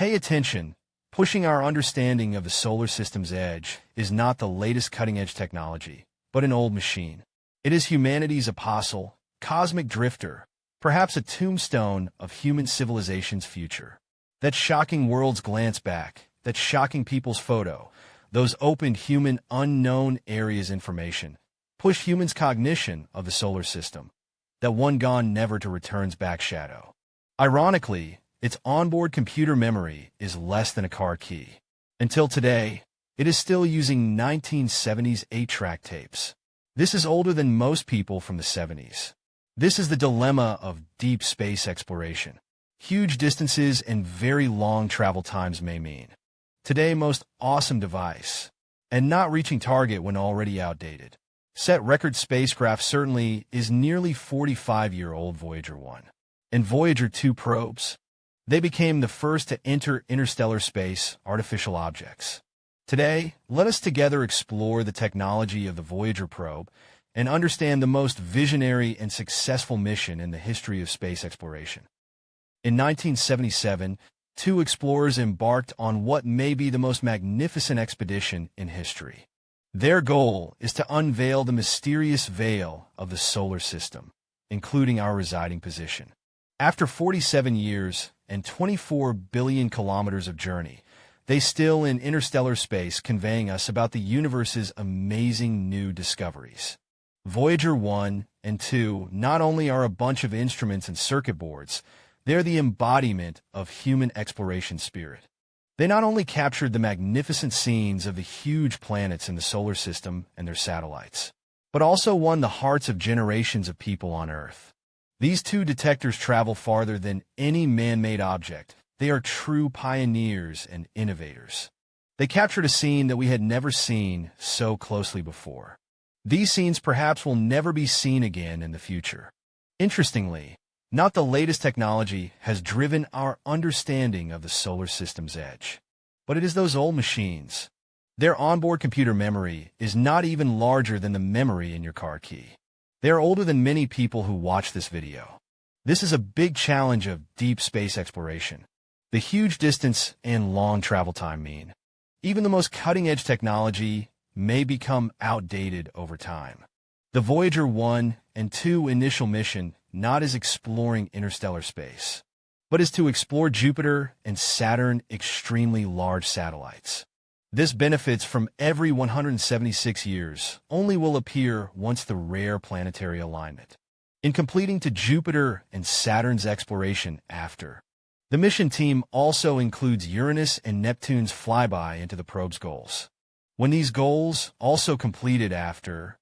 Pay attention. Pushing our understanding of the solar system's edge is not the latest cutting-edge technology, but an old machine. It is humanity's apostle, cosmic drifter, perhaps a tombstone of human civilization's future. That shocking world's glance back, that shocking people's photo, those opened human unknown areas information, push humans' cognition of the solar system, that one gone never to return's back shadow. Ironically, its onboard computer memory is less than a car key. Until today, it is still using 1970s 8-track tapes. This is older than most people from the 70s. This is the dilemma of deep space exploration. Huge distances and very long travel times may mean today most awesome device, and not reaching target when already outdated. Set record spacecraft certainly is nearly 45-year-old Voyager 1 and Voyager 2 probes. They became the first to enter interstellar space artificial objects. Today, let us together explore the technology of the Voyager probe and understand the most visionary and successful mission in the history of space exploration. In 1977, two explorers embarked on what may be the most magnificent expedition in history. Their goal is to unveil the mysterious veil of the solar system, including our residing position. After 47 years and 24 billion kilometers of journey, they still in interstellar space conveying us about the universe's amazing new discoveries. Voyager 1 and 2 not only are a bunch of instruments and circuit boards, they're the embodiment of human exploration spirit. They not only captured the magnificent scenes of the huge planets in the solar system and their satellites, but also won the hearts of generations of people on Earth. These two detectors travel farther than any man-made object. They are true pioneers and innovators. They captured a scene that we had never seen so closely before. These scenes perhaps will never be seen again in the future. Interestingly, not the latest technology has driven our understanding of the solar system's edge, but it is those old machines. Their onboard computer memory is not even larger than the memory in your car key. They are older than many people who watch this video. This is a big challenge of deep space exploration. The huge distance and long travel time mean even the most cutting-edge technology may become outdated over time. The Voyager 1 and 2 initial mission not is exploring interstellar space, but is to explore Jupiter and Saturn extremely large satellites. This benefits from every 176 years only will appear once the rare planetary alignment. In completing to Jupiter and Saturn's exploration after, the mission team also includes Uranus and Neptune's flyby into the probe's goals. When these goals also completed after,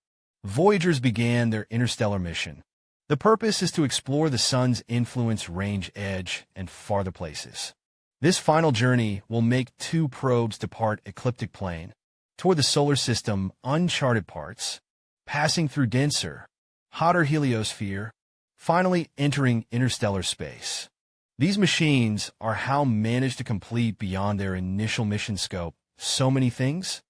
Voyagers began their interstellar mission. The purpose is to explore the sun's influence range edge and farther places. This final journey will make two probes depart ecliptic plane toward the solar system uncharted parts, passing through denser, hotter heliosphere, finally entering interstellar space. These machines are how managed to complete beyond their initial mission scope so many things.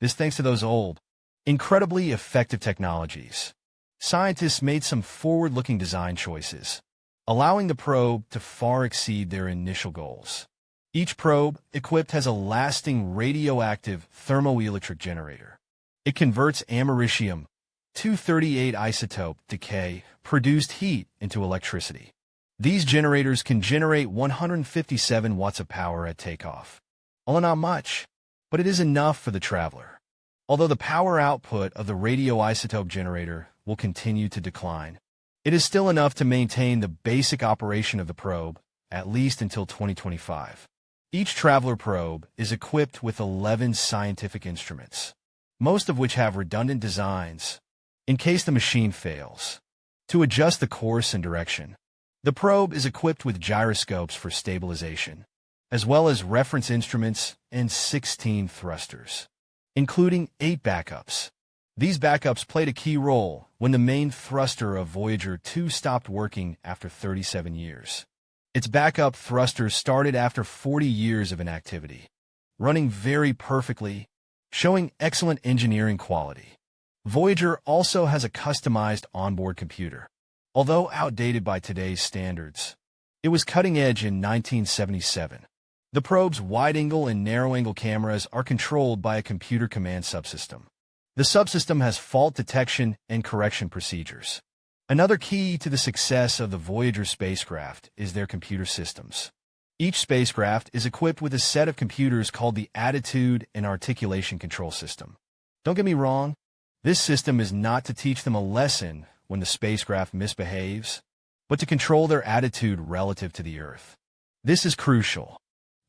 This thanks to those old, incredibly effective technologies. Scientists made some forward-looking design choices, allowing the probe to far exceed their initial goals. Each probe equipped has a lasting radioactive thermoelectric generator. It converts americium-238 isotope decay produced heat into electricity. These generators can generate 157 watts of power at takeoff. Although not much, but it is enough for the traveler. Although the power output of the radioisotope generator will continue to decline, it is still enough to maintain the basic operation of the probe, at least until 2025. Each traveler probe is equipped with 11 scientific instruments, most of which have redundant designs, in case the machine fails. To adjust the course and direction, the probe is equipped with gyroscopes for stabilization, as well as reference instruments and 16 thrusters, including 8 backups. These backups played a key role when the main thruster of Voyager 2 stopped working after 37 years. Its backup thrusters started after 40 years of inactivity, running very perfectly, showing excellent engineering quality. Voyager also has a customized onboard computer. Although outdated by today's standards, it was cutting edge in 1977. The probe's wide-angle and narrow-angle cameras are controlled by a computer command subsystem. The subsystem has fault detection and correction procedures. Another key to the success of the Voyager spacecraft is their computer systems. Each spacecraft is equipped with a set of computers called the Attitude and Articulation Control System. Don't get me wrong, this system is not to teach them a lesson when the spacecraft misbehaves, but to control their attitude relative to the Earth. This is crucial,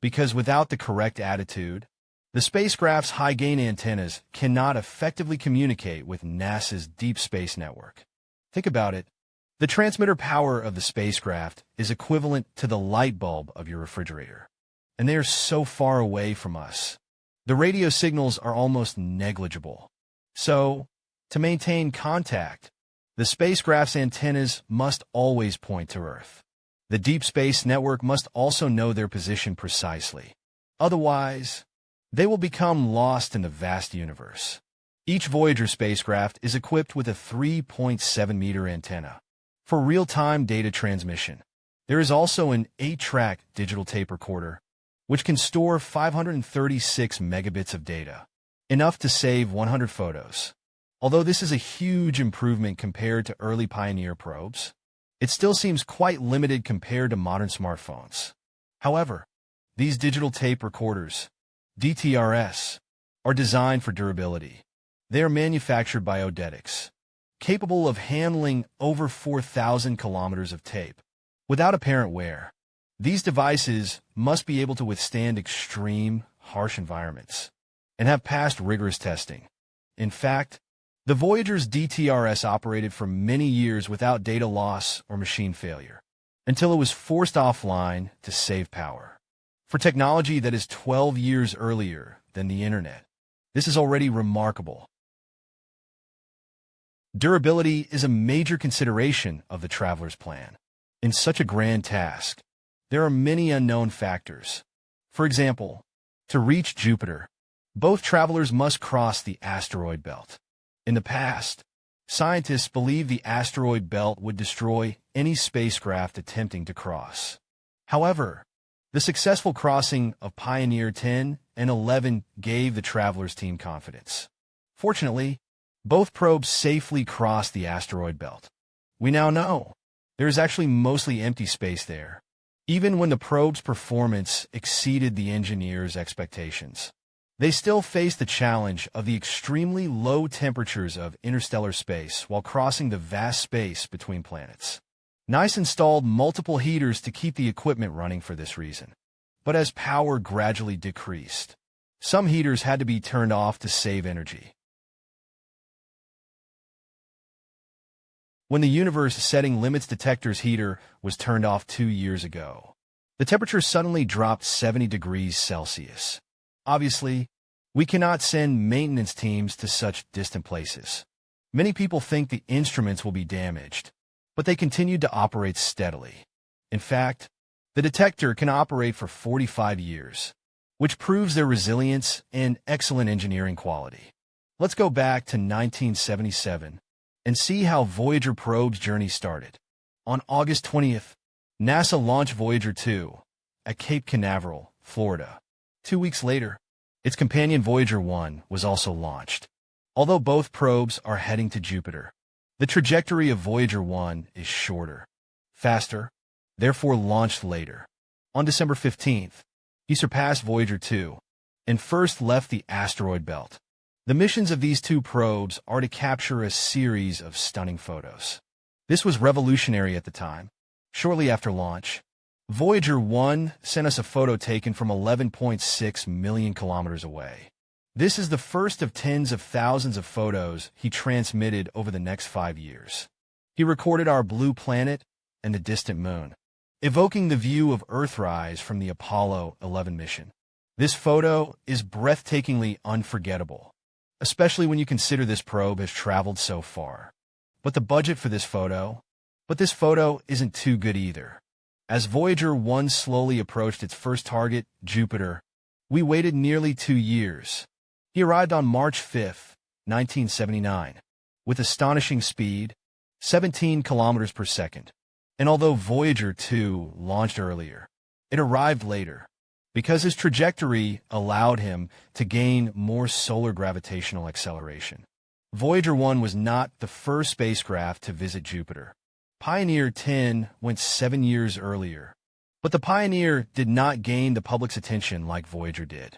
because without the correct attitude, the spacecraft's high-gain antennas cannot effectively communicate with NASA's Deep Space Network. Think about it. The transmitter power of the spacecraft is equivalent to the light bulb of your refrigerator, and they are so far away from us. The radio signals are almost negligible. So, to maintain contact, the spacecraft's antennas must always point to Earth. The Deep Space Network must also know their position precisely. Otherwise, they will become lost in the vast universe. Each Voyager spacecraft is equipped with a 3.7-meter antenna for real-time data transmission. There is also an 8-track digital tape recorder, which can store 536 megabits of data, enough to save 100 photos. Although this is a huge improvement compared to early Pioneer probes, it still seems quite limited compared to modern smartphones. However, these digital tape recorders, DTRS, are designed for durability. They are manufactured by Odetics, capable of handling over 4,000 kilometers of tape without apparent wear. These devices must be able to withstand extreme, harsh environments and have passed rigorous testing. In fact, the Voyager's DTRS operated for many years without data loss or machine failure, until it was forced offline to save power. For technology that is 12 years earlier than the Internet, this is already remarkable. Durability is a major consideration of the traveler's plan. In such a grand task, there are many unknown factors. For example, to reach Jupiter, both travelers must cross the asteroid belt. In the past, scientists believed the asteroid belt would destroy any spacecraft attempting to cross. However, the successful crossing of Pioneer 10 and 11 gave the travelers' team confidence. Fortunately, both probes safely crossed the asteroid belt. We now know there is actually mostly empty space there, even when the probe's performance exceeded the engineers' expectations. They still face the challenge of the extremely low temperatures of interstellar space while crossing the vast space between planets. NASA installed multiple heaters to keep the equipment running for this reason. But as power gradually decreased, some heaters had to be turned off to save energy. When the universe setting limits detector's heater was turned off 2 years ago, the temperature suddenly dropped 70 degrees Celsius. Obviously, we cannot send maintenance teams to such distant places. Many people think the instruments will be damaged, but they continued to operate steadily. In fact, the detector can operate for 45 years, which proves their resilience and excellent engineering quality. Let's go back to 1977 and see how Voyager probe's journey started. On August 20th, NASA launched Voyager 2 at Cape Canaveral, Florida. 2 weeks later, its companion Voyager 1 was also launched. Although both probes are heading to Jupiter, the trajectory of Voyager 1 is shorter, faster, therefore launched later. On December 15th, he surpassed Voyager 2 and first left the asteroid belt. The missions of these two probes are to capture a series of stunning photos. This was revolutionary at the time. Shortly after launch, Voyager 1 sent us a photo taken from 11.6 million kilometers away. This is the first of tens of thousands of photos he transmitted over the next 5 years. He recorded our blue planet and the distant moon, evoking the view of Earthrise from the Apollo 11 mission. This photo is breathtakingly unforgettable, especially when you consider this probe has traveled so far. But this photo isn't too good either. As Voyager 1 slowly approached its first target, Jupiter, we waited nearly 2 years. He arrived on March 5, 1979, with astonishing speed, 17 kilometers per second. And although Voyager 2 launched earlier, it arrived later, because his trajectory allowed him to gain more solar gravitational acceleration. Voyager 1 was not the first spacecraft to visit Jupiter. Pioneer 10 went 7 years earlier. But the Pioneer did not gain the public's attention like Voyager did.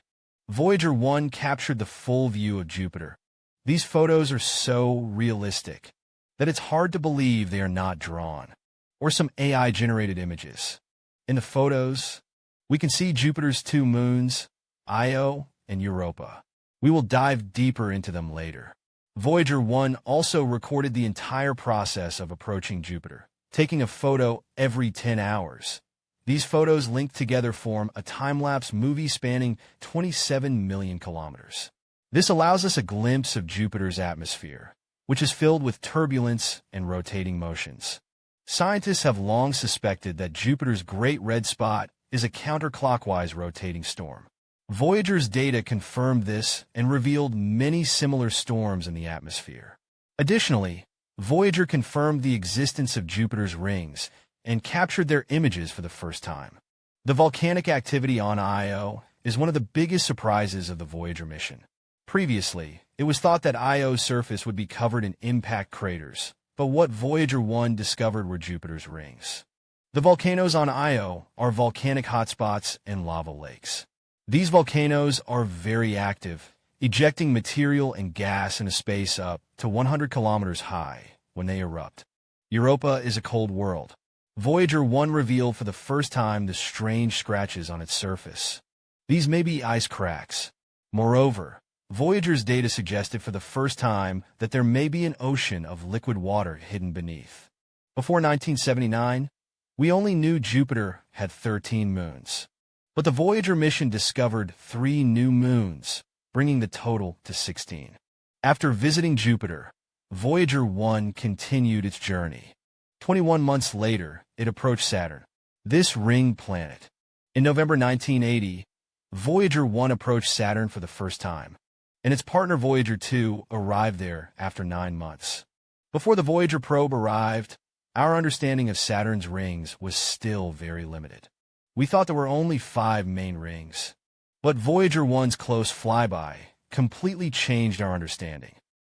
Voyager 1 captured the full view of Jupiter. These photos are so realistic that it's hard to believe they are not drawn, or some AI-generated images. In the photos, we can see Jupiter's 2 moons, Io and Europa. We will dive deeper into them later. Voyager 1 also recorded the entire process of approaching Jupiter, taking a photo every 10 hours. These photos linked together form a time-lapse movie spanning 27 million kilometers. This allows us a glimpse of Jupiter's atmosphere, which is filled with turbulence and rotating motions. Scientists have long suspected that Jupiter's Great Red Spot is a counterclockwise rotating storm. Voyager's data confirmed this and revealed many similar storms in the atmosphere. Additionally, Voyager confirmed the existence of Jupiter's rings and captured their images for the first time. The volcanic activity on Io is one of the biggest surprises of the Voyager mission. Previously, it was thought that Io's surface would be covered in impact craters, but what Voyager 1 discovered were Jupiter's rings. The volcanoes on Io are volcanic hotspots and lava lakes. These volcanoes are very active, ejecting material and gas in a space up to 100 kilometers high when they erupt. Europa is a cold world. Voyager 1 revealed for the first time the strange scratches on its surface. These may be ice cracks. Moreover, Voyager's data suggested for the first time that there may be an ocean of liquid water hidden beneath. Before 1979, we only knew Jupiter had 13 moons. But the Voyager mission discovered 3 new moons, bringing the total to 16. After visiting Jupiter, Voyager 1 continued its journey. 21 months later, it approached Saturn, this ring planet. In November 1980, Voyager 1 approached Saturn for the first time, and its partner Voyager 2 arrived there after 9 months. Before the Voyager probe arrived, our understanding of Saturn's rings was still very limited. We thought there were only 5 main rings. But Voyager 1's close flyby completely changed our understanding.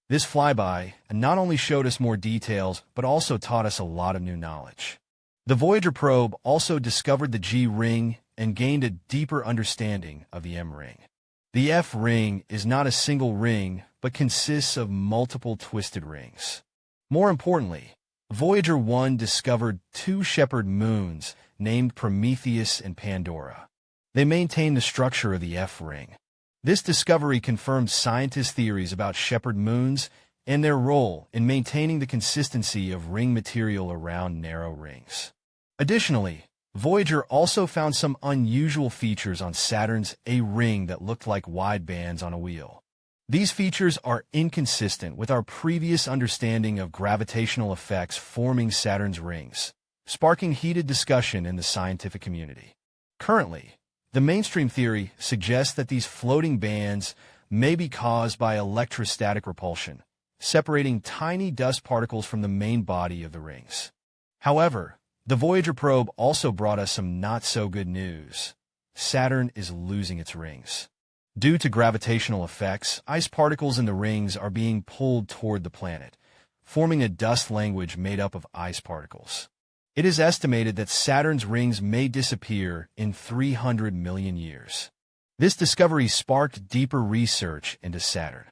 This flyby not only showed us more details, but also taught us a lot of new knowledge. The Voyager probe also discovered the G ring and gained a deeper understanding of the M ring. The F ring is not a single ring, but consists of multiple twisted rings. More importantly, Voyager 1 discovered 2 shepherd moons named Prometheus and Pandora. They maintain the structure of the F ring. This discovery confirmed scientists' theories about shepherd moons and their role in maintaining the consistency of ring material around narrow rings. Additionally, Voyager also found some unusual features on Saturn's A ring that looked like wide bands on a wheel. These features are inconsistent with our previous understanding of gravitational effects forming Saturn's rings, sparking heated discussion in the scientific community. Currently, the mainstream theory suggests that these floating bands may be caused by electrostatic repulsion, separating tiny dust particles from the main body of the rings. However, the Voyager probe also brought us some not-so-good news. Saturn is losing its rings. Due to gravitational effects, ice particles in the rings are being pulled toward the planet, forming a dust language made up of ice particles. It is estimated that Saturn's rings may disappear in 300 million years. This discovery sparked deeper research into Saturn.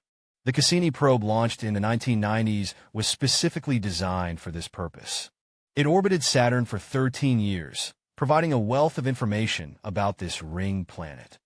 The Cassini probe launched in the 1990s was specifically designed for this purpose. It orbited Saturn for 13 years, providing a wealth of information about this ring planet.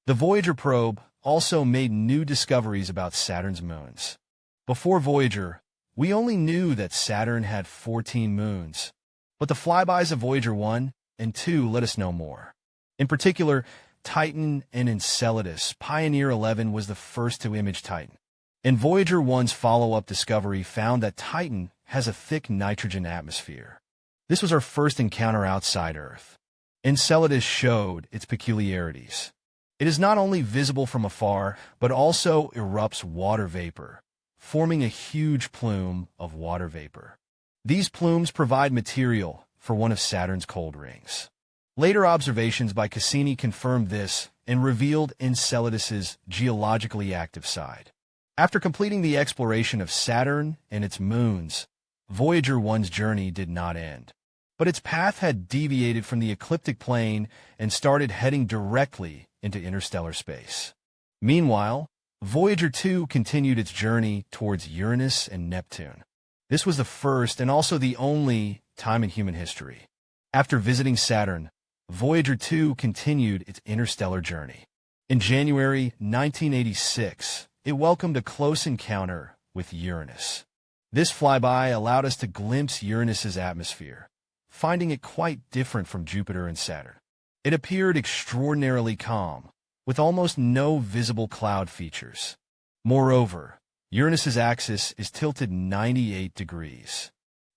The Voyager probe also made new discoveries about Saturn's moons. Before Voyager, we only knew that Saturn had 14 moons. But the flybys of Voyager 1 and 2 let us know more. In particular, Titan and Enceladus, Pioneer 11 was the first to image Titan. And Voyager 1's follow-up discovery found that Titan has a thick nitrogen atmosphere. This was our first encounter outside Earth. Enceladus showed its peculiarities. It is not only visible from afar, but also erupts water vapor, forming a huge plume of water vapor. These plumes provide material for one of Saturn's cold rings. Later observations by Cassini confirmed this and revealed Enceladus's geologically active side. After completing the exploration of Saturn and its moons, Voyager 1's journey did not end. But its path had deviated from the ecliptic plane and started heading directly into interstellar space. Meanwhile, Voyager 2 continued its journey towards Uranus and Neptune. This was the first and also the only time in human history. After visiting Saturn, Voyager 2 continued its interstellar journey. In January 1986, it welcomed a close encounter with Uranus. This flyby allowed us to glimpse Uranus's atmosphere, finding it quite different from Jupiter and Saturn. It appeared extraordinarily calm, with almost no visible cloud features. Moreover, Uranus's axis is tilted 98 degrees.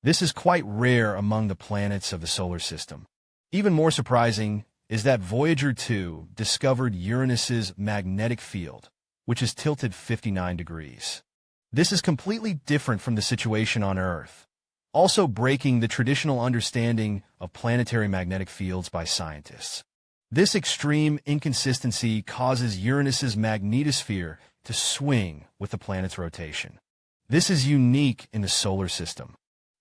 This is quite rare among the planets of the solar system. Even more surprising is that Voyager 2 discovered Uranus's magnetic field, which is tilted 59 degrees. This is completely different from the situation on Earth, also breaking the traditional understanding of planetary magnetic fields by scientists. This extreme inconsistency causes Uranus's magnetosphere to swing with the planet's rotation. This is unique in the solar system.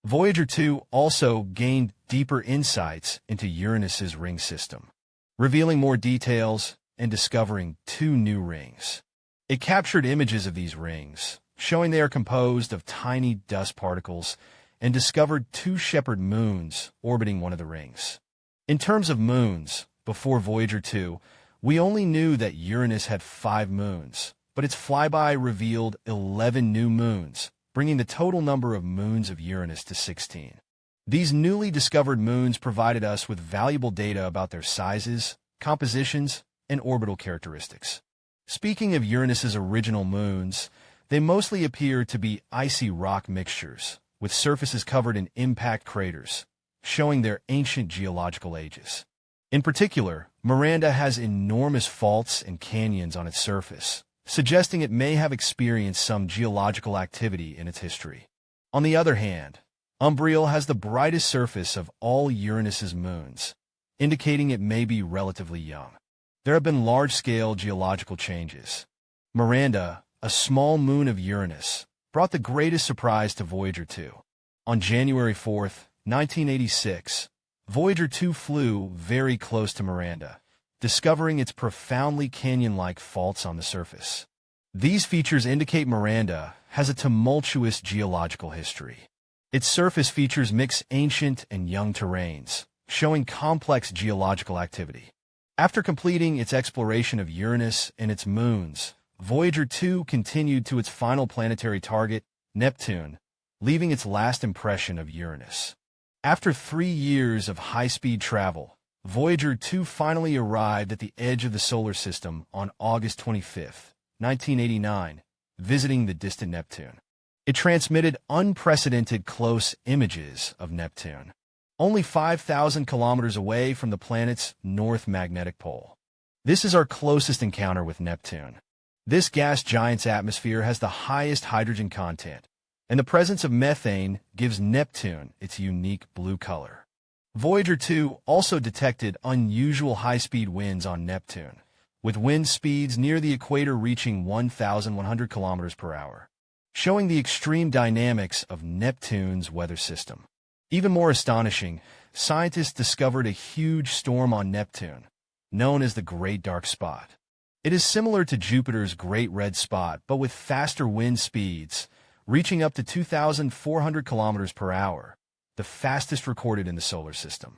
Voyager 2 also gained deeper insights into Uranus's ring system, revealing more details and discovering 2 new rings. It captured images of these rings, showing they are composed of tiny dust particles, and discovered 2 shepherd moons orbiting one of the rings. In terms of moons, before Voyager 2, we only knew that Uranus had 5 moons, but its flyby revealed 11 new moons, bringing the total number of moons of Uranus to 16. These newly discovered moons provided us with valuable data about their sizes, compositions, and orbital characteristics. Speaking of Uranus's original moons, they mostly appear to be icy rock mixtures, with surfaces covered in impact craters, showing their ancient geological ages. In particular, Miranda has enormous faults and canyons on its surface, suggesting it may have experienced some geological activity in its history. On the other hand, Umbriel has the brightest surface of all Uranus's moons, indicating it may be relatively young. There have been large-scale geological changes. Miranda, a small moon of Uranus, brought the greatest surprise to Voyager 2. On January 4, 1986, Voyager 2 flew very close to Miranda, discovering its profoundly canyon-like faults on the surface. These features indicate Miranda has a tumultuous geological history. Its surface features mix ancient and young terrains, showing complex geological activity. After completing its exploration of Uranus and its moons, Voyager 2 continued to its final planetary target, Neptune, leaving its last impression of Uranus. After 3 years of high-speed travel, Voyager 2 finally arrived at the edge of the solar system on August 25, 1989, visiting the distant Neptune. It transmitted unprecedented close images of Neptune, only 5,000 kilometers away from the planet's north magnetic pole. This is our closest encounter with Neptune. This gas giant's atmosphere has the highest hydrogen content, and the presence of methane gives Neptune its unique blue color. Voyager 2 also detected unusual high-speed winds on Neptune, with wind speeds near the equator reaching 1,100 kilometers per hour, showing the extreme dynamics of Neptune's weather system. Even more astonishing, scientists discovered a huge storm on Neptune, known as the Great Dark Spot. It is similar to Jupiter's Great Red Spot, but with faster wind speeds, reaching up to 2,400 kilometers per hour, the fastest recorded in the solar system.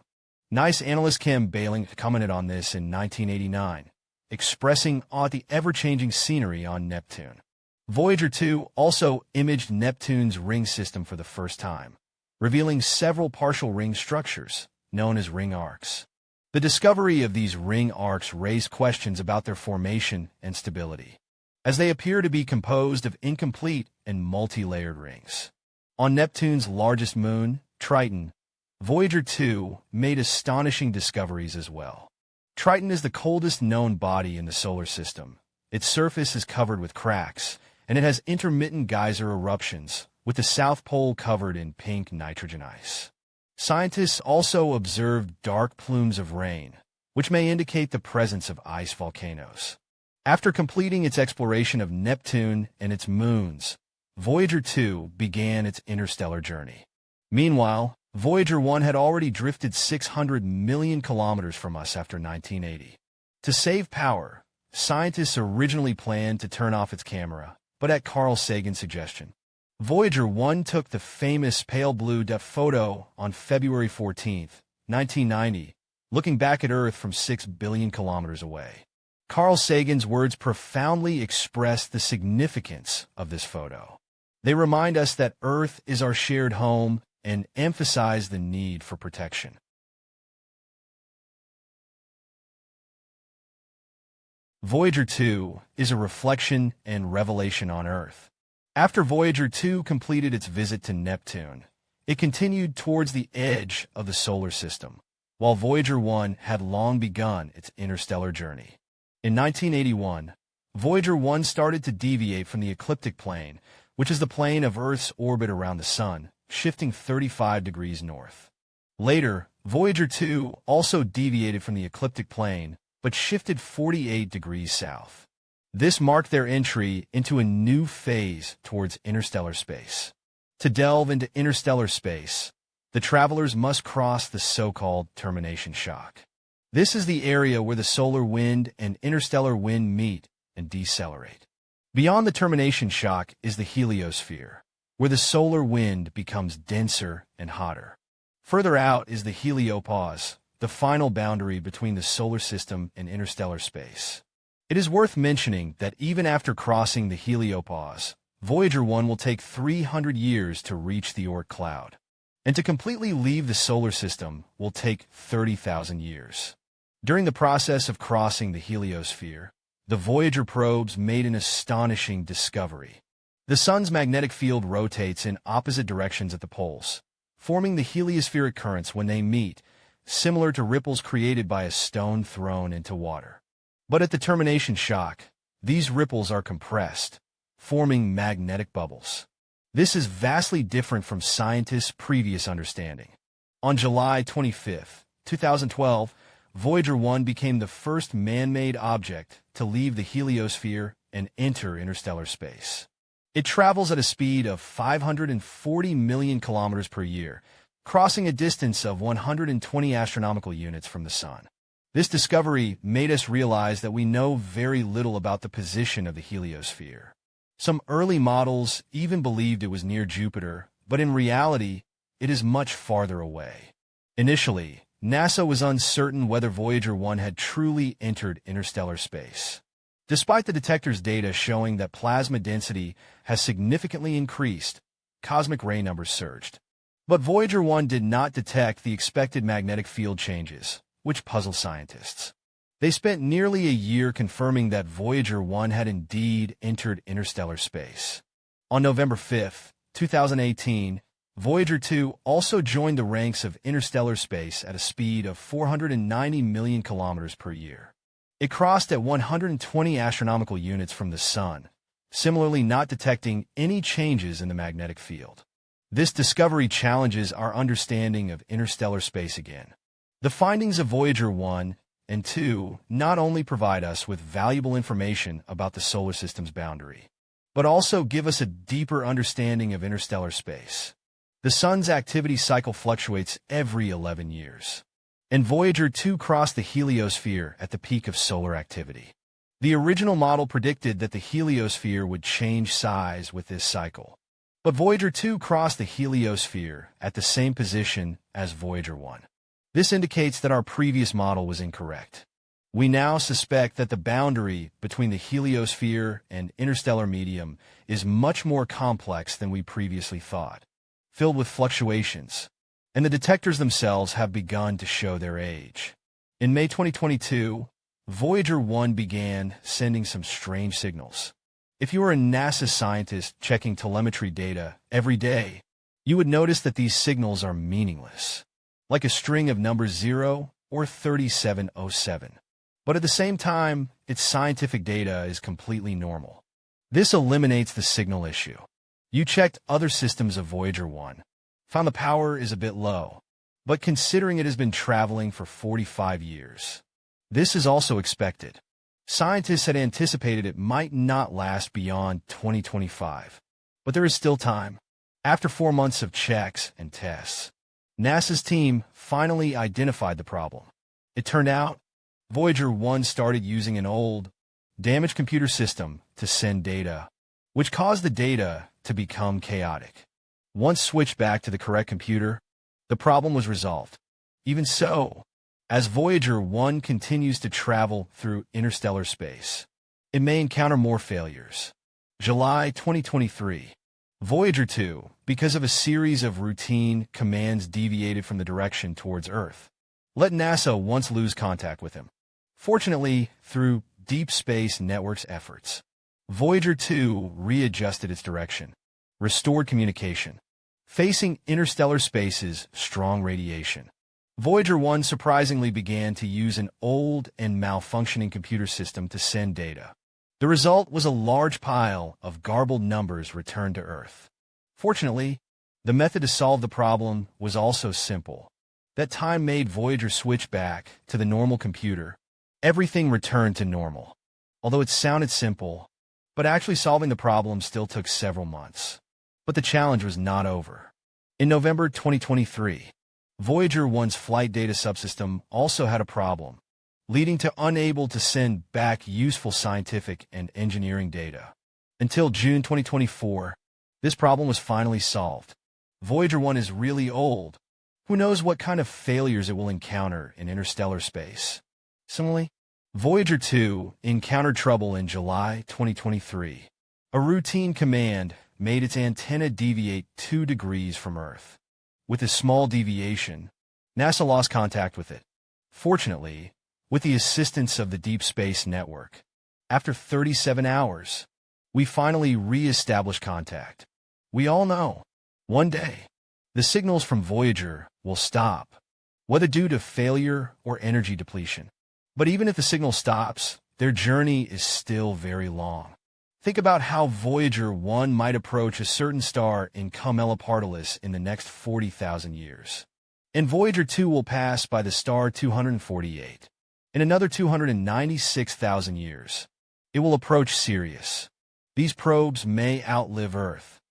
NICE analyst Kim Baling commented on this in 1989, expressing awe at the ever-changing scenery on Neptune. Voyager 2 also imaged Neptune's ring system for the first time, revealing several partial ring structures, known as ring arcs. The discovery of these ring arcs raised questions about their formation and stability, as they appear to be composed of incomplete and multi-layered rings. On Neptune's largest moon, Triton, Voyager 2 made astonishing discoveries as well. Triton is the coldest known body in the solar system. Its surface is covered with cracks, and it has intermittent geyser eruptions, with the South Pole covered in pink nitrogen ice. Scientists also observed dark plumes of rain, which may indicate the presence of ice volcanoes. After completing its exploration of Neptune and its moons, Voyager 2 began its interstellar journey. Meanwhile, Voyager 1 had already drifted 600 million kilometers from us after 1980. To save power, scientists originally planned to turn off its camera, but at Carl Sagan's suggestion, Voyager 1 took the famous pale blue depth photo on February 14, 1990, looking back at Earth from 6 billion kilometers away. Carl Sagan's words profoundly expressed the significance of this photo. They remind us that Earth is our shared home and emphasize the need for protection. Voyager 2 is a reflection and revelation on Earth. After Voyager 2 completed its visit to Neptune, it continued towards the edge of the solar system, while Voyager 1 had long begun its interstellar journey. In 1981, Voyager 1 started to deviate from the ecliptic plane, which is the plane of Earth's orbit around the Sun, shifting 35 degrees north. Later, Voyager 2 also deviated from the ecliptic plane, but shifted 48 degrees south. This marked their entry into a new phase towards interstellar space. To delve into interstellar space, the travelers must cross the so-called termination shock. This is the area where the solar wind and interstellar wind meet and decelerate. Beyond the termination shock is the heliosphere, where the solar wind becomes denser and hotter. Further out is the heliopause, the final boundary between the solar system and interstellar space. It is worth mentioning that even after crossing the heliopause, Voyager 1 will take 300 years to reach the Oort cloud, and to completely leave the solar system will take 30,000 years. During the process of crossing the heliosphere, the Voyager probes made an astonishing discovery. The Sun's magnetic field rotates in opposite directions at the poles, forming the heliospheric currents when they meet, similar to ripples created by a stone thrown into water. But at the termination shock, these ripples are compressed, forming magnetic bubbles. This is vastly different from scientists' previous understanding. On July 25, 2012, Voyager 1 became the first man-made object to leave the heliosphere and enter interstellar space. It travels at a speed of 540 million kilometers per year, crossing a distance of 120 astronomical units from the Sun. This discovery made us realize that we know very little about the position of the heliosphere. Some early models even believed it was near Jupiter, but in reality, it is much farther away. Initially, NASA was uncertain whether Voyager 1 had truly entered interstellar space. Despite the detector's data showing that plasma density has significantly increased, cosmic ray numbers surged. But Voyager 1 did not detect the expected magnetic field changes, which puzzled scientists. They spent nearly a year confirming that Voyager 1 had indeed entered interstellar space. On November 5, 2018, Voyager 2 also joined the ranks of interstellar space at a speed of 490 million kilometers per year. It crossed at 120 astronomical units from the Sun, similarly not detecting any changes in the magnetic field. This discovery challenges our understanding of interstellar space again. The findings of Voyager 1 and 2 not only provide us with valuable information about the solar system's boundary, but also give us a deeper understanding of interstellar space. The Sun's activity cycle fluctuates every 11 years, and Voyager 2 crossed the heliosphere at the peak of solar activity. The original model predicted that the heliosphere would change size with this cycle, but Voyager 2 crossed the heliosphere at the same position as Voyager 1. This indicates that our previous model was incorrect. We now suspect that the boundary between the heliosphere and interstellar medium is much more complex than we previously thought, filled with fluctuations, and the detectors themselves have begun to show their age. In May 2022, Voyager 1 began sending some strange signals. If you are a NASA scientist checking telemetry data every day, you would notice that these signals are meaningless, like a string of numbers 0 or 3707. But at the same time, its scientific data is completely normal. This eliminates the signal issue. You checked other systems of Voyager 1, found the power is a bit low, but considering it has been traveling for 45 years, this is also expected. Scientists had anticipated it might not last beyond 2025, but there is still time. After 4 months of checks and tests, NASA's team finally identified the problem. It turned out, Voyager 1 started using an old, damaged computer system to send data, which caused the data to become chaotic. Once switched back to the correct computer, the problem was resolved. Even so, as Voyager 1 continues to travel through interstellar space, it may encounter more failures. July 2023. Voyager 2, because of a series of routine commands deviated from the direction towards Earth, let NASA once lose contact with him. Fortunately, through Deep Space Network's efforts, Voyager 2 readjusted its direction, restored communication. Facing interstellar space's strong radiation, Voyager 1 surprisingly began to use an old and malfunctioning computer system to send data. The result was a large pile of garbled numbers returned to Earth. Fortunately, the method to solve the problem was also simple. That time made Voyager switch back to the normal computer. Everything returned to normal. Although it sounded simple, but actually solving the problem still took several months. But the challenge was not over. In November 2023, Voyager 1's flight data subsystem also had a problem, leading to unable to send back useful scientific and engineering data. Until June 2024, this problem was finally solved. Voyager 1 is really old. Who knows what kind of failures it will encounter in interstellar space? Similarly, Voyager 2 encountered trouble in July 2023. A routine command made its antenna deviate 2 degrees from Earth. With this small deviation, NASA lost contact with it. Fortunately, with the assistance of the Deep Space Network, after 37 hours, we finally re-established contact. We all know, one day, the signals from Voyager will stop, whether due to failure or energy depletion. But even if the signal stops, their journey is still very long. Think about how Voyager 1 might approach a certain star in Camelopardalis in the next 40,000 years. And Voyager 2 will pass by the star 248. In another 296,000 years, it will approach Sirius. These probes may outlive Earth,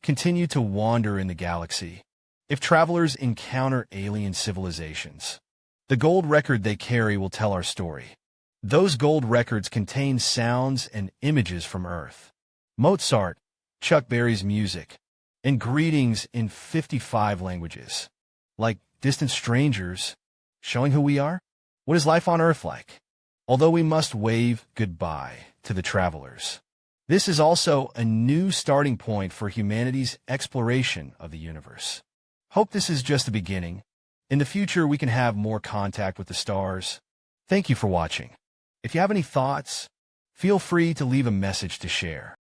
continue to wander in the galaxy. If travelers encounter alien civilizations, the gold record they carry will tell our story. Those gold records contain sounds and images from Earth. Mozart, Chuck Berry's music, and greetings in 55 languages, like distant strangers, showing who we are. What is life on Earth like? Although we must wave goodbye to the travelers, this is also a new starting point for humanity's exploration of the universe. Hope this is just the beginning. In the future, we can have more contact with the stars. Thank you for watching. If you have any thoughts, feel free to leave a message to share.